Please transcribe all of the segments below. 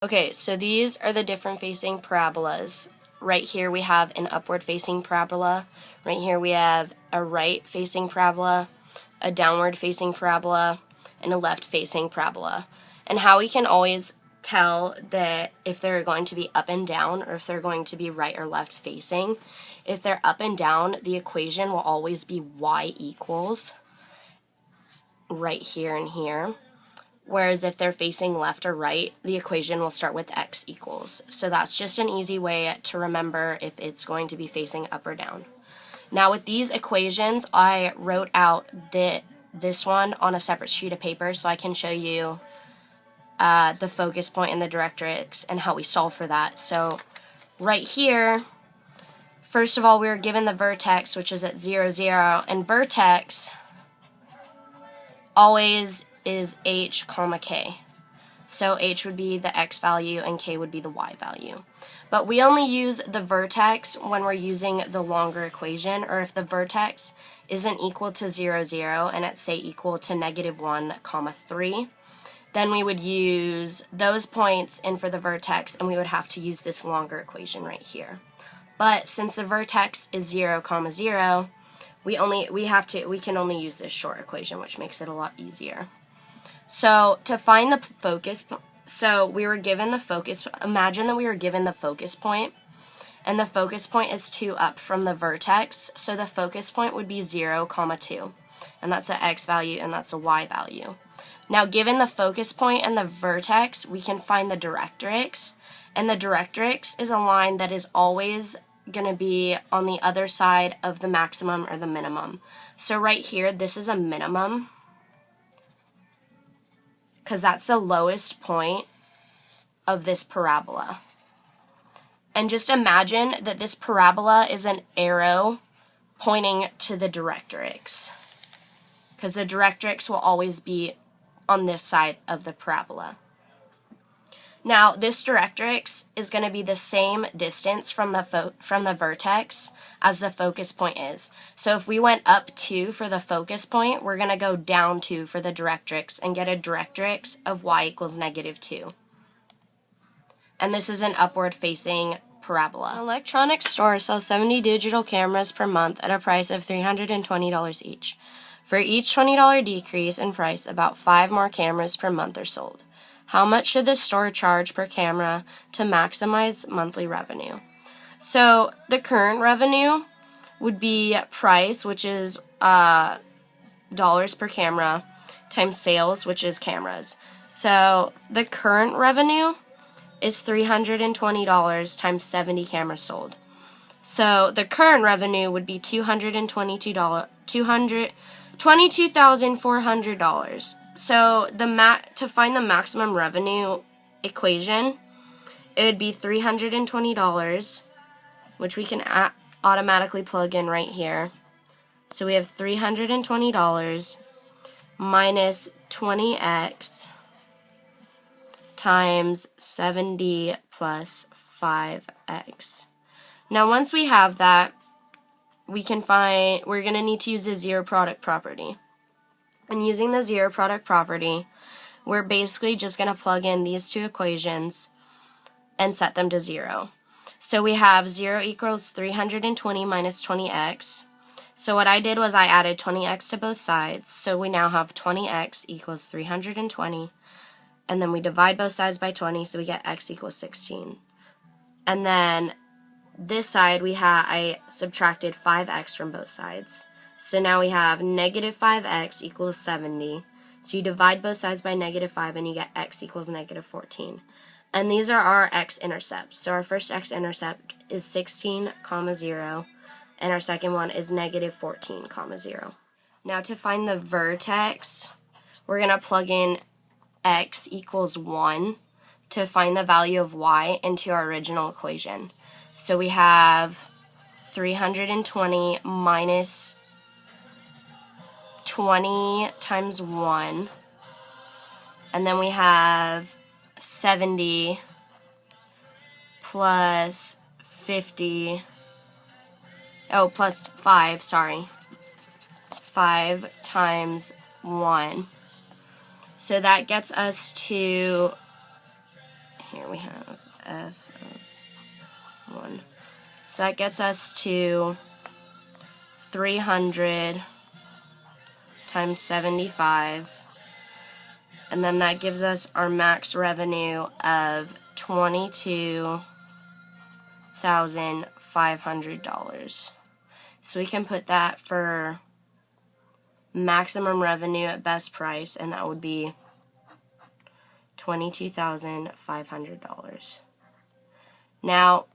Okay, so these are the different facing parabolas. Right here we have an upward facing parabola. Right here we have a right facing parabola, a downward facing parabola, and a left facing parabola. And how we can always tell that if they're going to be up and down or if they're going to be right or left facing. If they're up and down, the equation will always be y equals right here and here. Whereas if they're facing left or right, the equation will start with x equals. So that's just an easy way to remember if it's going to be facing up or down. Now with these equations, I wrote out this one on a separate sheet of paper so I can show you the focus point and the directrix and how we solve for that. So right here, first of all, we were given the vertex, which is at 0, 0, and vertex always is h comma k. So h would be the x value and k would be the y value. But we only use the vertex when we're using the longer equation, or if the vertex isn't equal to 0, 0 and it's say equal to -1, 3, then we would use those points in for the vertex and we would have to use this longer equation right here. But since the vertex is 0, 0, we can only use this short equation, which makes it a lot easier. So to find the focus, so we were given the focus, imagine that we were given the focus point, and the focus point is 2 up from the vertex, so the focus point would be 0, 2, and that's the x value and that's the y value. Now given the focus point and the vertex, we can find the directrix, and the directrix is a line that is always going to be on the other side of the maximum or the minimum. So right here, this is a minimum, because that's the lowest point of this parabola. And just imagine that this parabola is an arrow pointing to the directrix, because the directrix will always be on this side of the parabola. Now, this directrix is going to be the same distance from the vertex as the focus point is. So if we went up 2 for the focus point, we're going to go down 2 for the directrix and get a directrix of y equals -2. And this is an upward facing parabola. An electronics store sells 70 digital cameras per month at a price of $320 each. For each $20 decrease in price, about 5 more cameras per month are sold. How much should the store charge per camera to maximize monthly revenue? So the current revenue would be price, which is dollars per camera, times sales, which is cameras. So the current revenue is $320 times 70 cameras sold. So the current revenue would be $22,400. So to find the maximum revenue equation, it would be $320, which we can automatically plug in right here. So we have $320 minus 20x times 70 plus 5x. Now once we have that, we're going to need to use the zero product property. And using the zero product property, we're basically just going to plug in these two equations and set them to 0. So we have 0 equals 320 minus 20x. So what I did was I added 20x to both sides. So we now have 20x equals 320. And then we divide both sides by 20, so we get x equals 16. And then this side I subtracted 5x from both sides. So now we have negative 5x equals 70. So you divide both sides by -5 and you get x equals -14. And these are our x-intercepts. So our first x-intercept is 16, 0, and our second one is -14, 0. Now to find the vertex, we're going to plug in x equals 1 to find the value of y into our original equation. So we have 320 minus 20 times 1, and then we have 70 plus 50, plus 5, 5 times 1. So that gets us to here we have f of 1. So that gets us to 300 times 75. And then that gives us our max revenue of $22,500. So we can put that for maximum revenue at best price, and that would be $22,500. Now,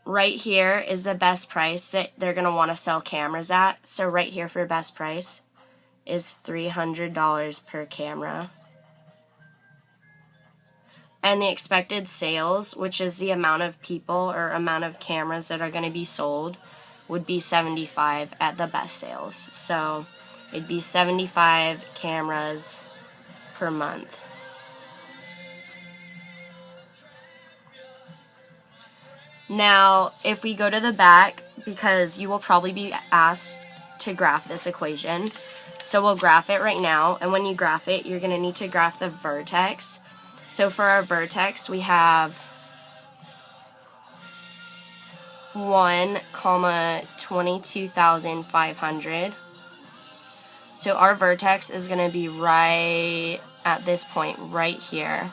right here is the best price that they're going to want to sell cameras at. So right here for best price is $300 per camera. And the expected sales, which is the amount of people or amount of cameras that are going to be sold, would be 75 at the best sales. So it'd be 75 cameras per month. Now, if we go to the back, because you will probably be asked to graph this equation, so we'll graph it right now. And when you graph it, you're going to need to graph the vertex. So for our vertex, we have 1, 22,500. So our vertex is going to be right at this point right here.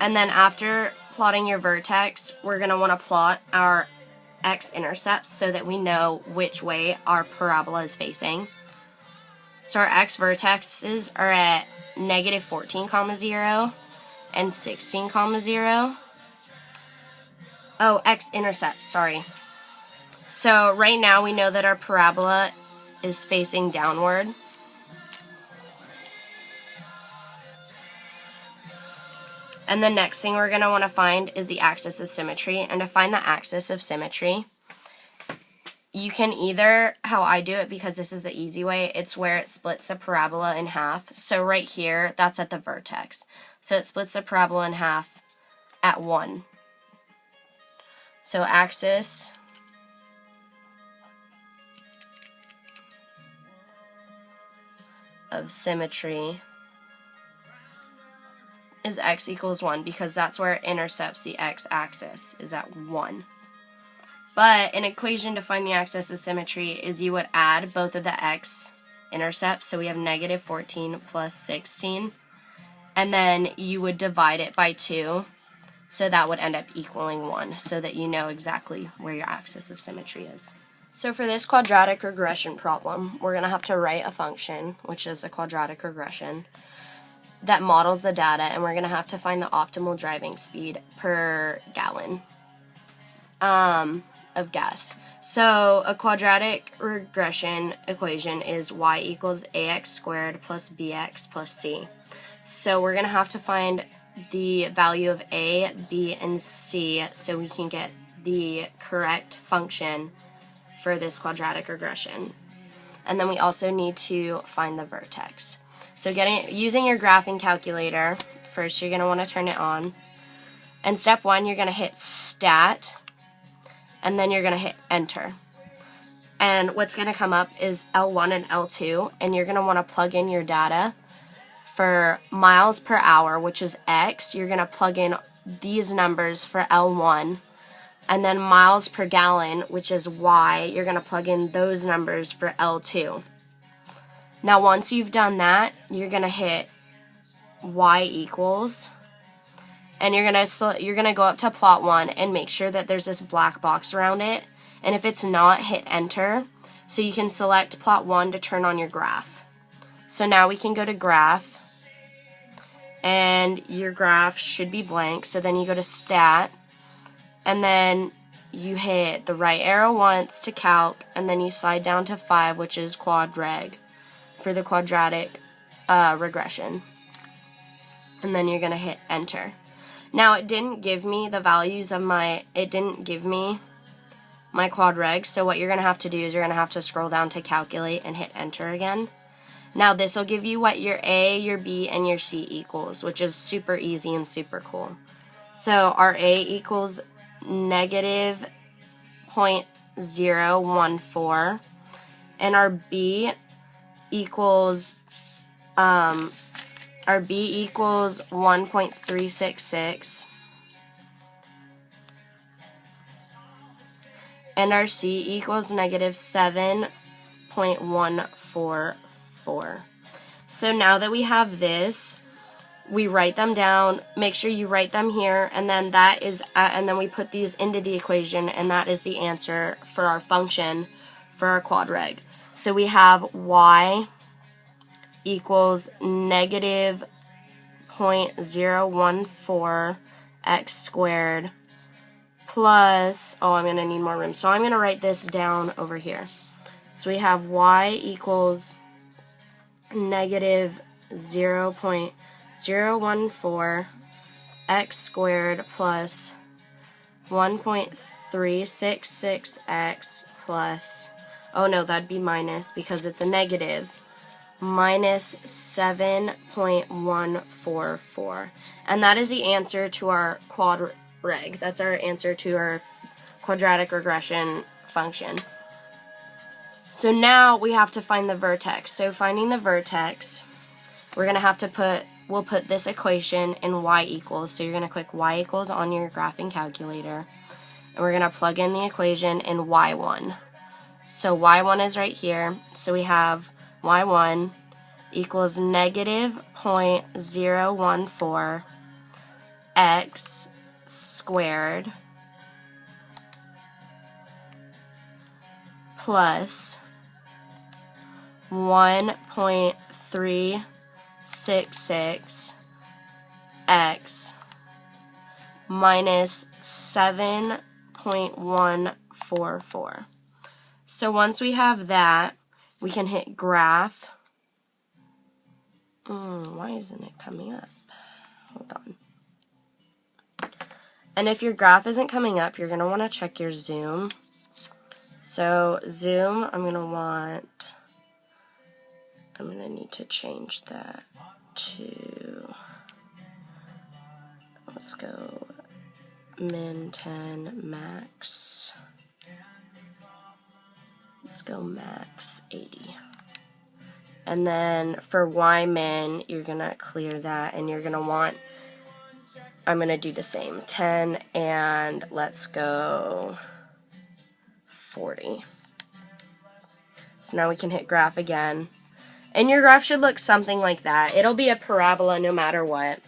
And then after plotting your vertex, we're going to want to plot our x-intercepts so that we know which way our parabola is facing. So our x-vertexes are at negative 14,0 and 16,0. Oh, x-intercepts, sorry. So right now we know that our parabola is facing downward. And the next thing we're going to want to find is the axis of symmetry. And to find the axis of symmetry, you can either, how I do it, because this is the easy way, it's where it splits the parabola in half. So right here, that's at the vertex. So it splits the parabola in half at 1. So axis of symmetry is x equals 1, because that's where it intercepts the x-axis, is at 1. But an equation to find the axis of symmetry is you would add both of the x-intercepts, so we have negative 14 plus 16, and then you would divide it by 2, so that would end up equaling 1, so that you know exactly where your axis of symmetry is. So for this quadratic regression problem, we're going to have to write a function, which is a quadratic regression, that models the data, and we're going to have to find the optimal driving speed per gallon of gas. So a quadratic regression equation is y equals ax squared plus bx plus c. So we're going to have to find the value of a, b, and c so we can get the correct function for this quadratic regression. And then we also need to find the vertex. So using your graphing calculator, first you're going to want to turn it on. And step 1, you're going to hit stat, and then you're going to hit enter. And what's going to come up is L1 and L2, and you're going to want to plug in your data. For miles per hour, which is X, you're going to plug in these numbers for L1. And then miles per gallon, which is Y, you're going to plug in those numbers for L2. Now once you've done that, you're going to hit Y equals, and you're going to go up to plot 1 and make sure that there's this black box around it. And if it's not, hit enter. So you can select plot 1 to turn on your graph. So now we can go to graph, and your graph should be blank. So then you go to stat, and then you hit the right arrow once to calc, and then you slide down to 5, which is quad reg, for the quadratic regression. And then you're going to hit enter. Now it didn't give me the values of my quad reg, so what you're going to have to do is you're going to have to scroll down to calculate and hit enter again. Now this will give you what your A, your B, and your C equals, which is super easy and super cool. So our A equals negative 0.014, and our B equals our B equals 1.366, and our C equals negative 7.144. So now that we have this, we write them down. Make sure you write them here, and then and then we put these into the equation, and that is the answer for our function for our quadreg. So we have y equals negative 0.014 x squared plus, I'm going to need more room, so I'm going to write this down over here. So we have y equals negative 0.014 x squared plus 1.366x plus, that'd be minus because it's a negative, minus 7.144. And that is the answer to our quadreg. That's our answer to our quadratic regression function. So now we have to find the vertex. So finding the vertex, we're going to have to we'll put this equation in y equals. So you're going to click y equals on your graphing calculator. And we're going to plug in the equation in y1. So y1 is right here. So we have y1 equals negative 0.014 x squared plus 1.366 x minus 7.144. So once we have that, we can hit graph. Why isn't it coming up? Hold on. And if your graph isn't coming up, you're going to want to check your zoom. So zoom, I'm going to need to change that to, let's go min 10, max, let's go max 80. And then for y min, you're going to clear that, and you're going to want, I'm going to do the same, 10, and let's go 40. So now we can hit graph again. And your graph should look something like that. It'll be a parabola no matter what.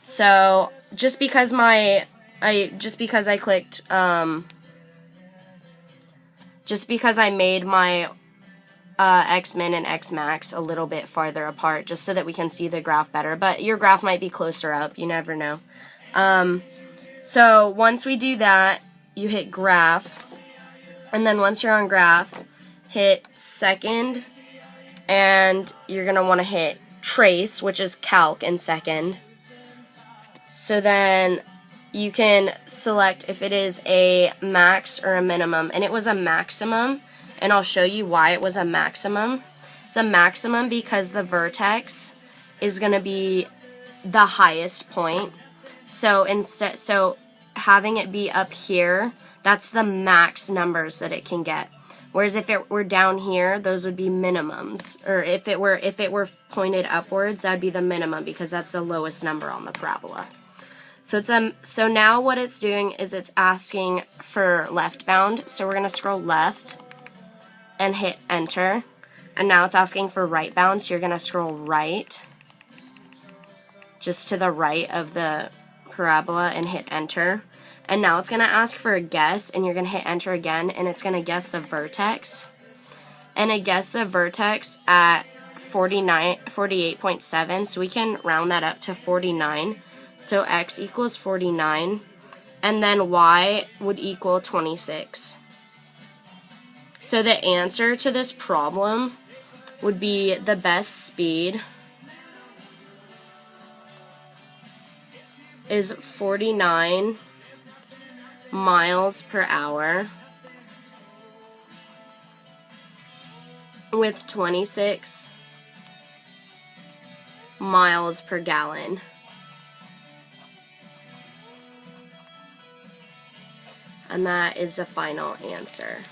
So just because I made my x min and x max a little bit farther apart just so that we can see the graph better. But your graph might be closer up. You never know. So once we do that, you hit graph. And then once you're on graph, hit second. And you're going to want to hit trace, which is calc in second. So then you can select if it is a max or a minimum. And it was a maximum. And I'll show you why it was a maximum. It's a maximum because the vertex is going to be the highest point. So having it be up here, that's the max numbers that it can get. Whereas if it were down here, those would be minimums. Or if it were pointed upwards, that would be the minimum because that's the lowest number on the parabola. So so now what it's doing is it's asking for left bound. So we're going to scroll left and hit enter. And now it's asking for right bound, so you're going to scroll right, just to the right of the parabola, and hit enter. And now it's going to ask for a guess, and you're going to hit enter again, and it's going to guess the vertex. And it guessed the vertex at 48.7, so we can round that up to 49. So x equals 49, and then y would equal 26. So the answer to this problem would be the best speed is 49 miles per hour with 26 miles per gallon. And that is the final answer.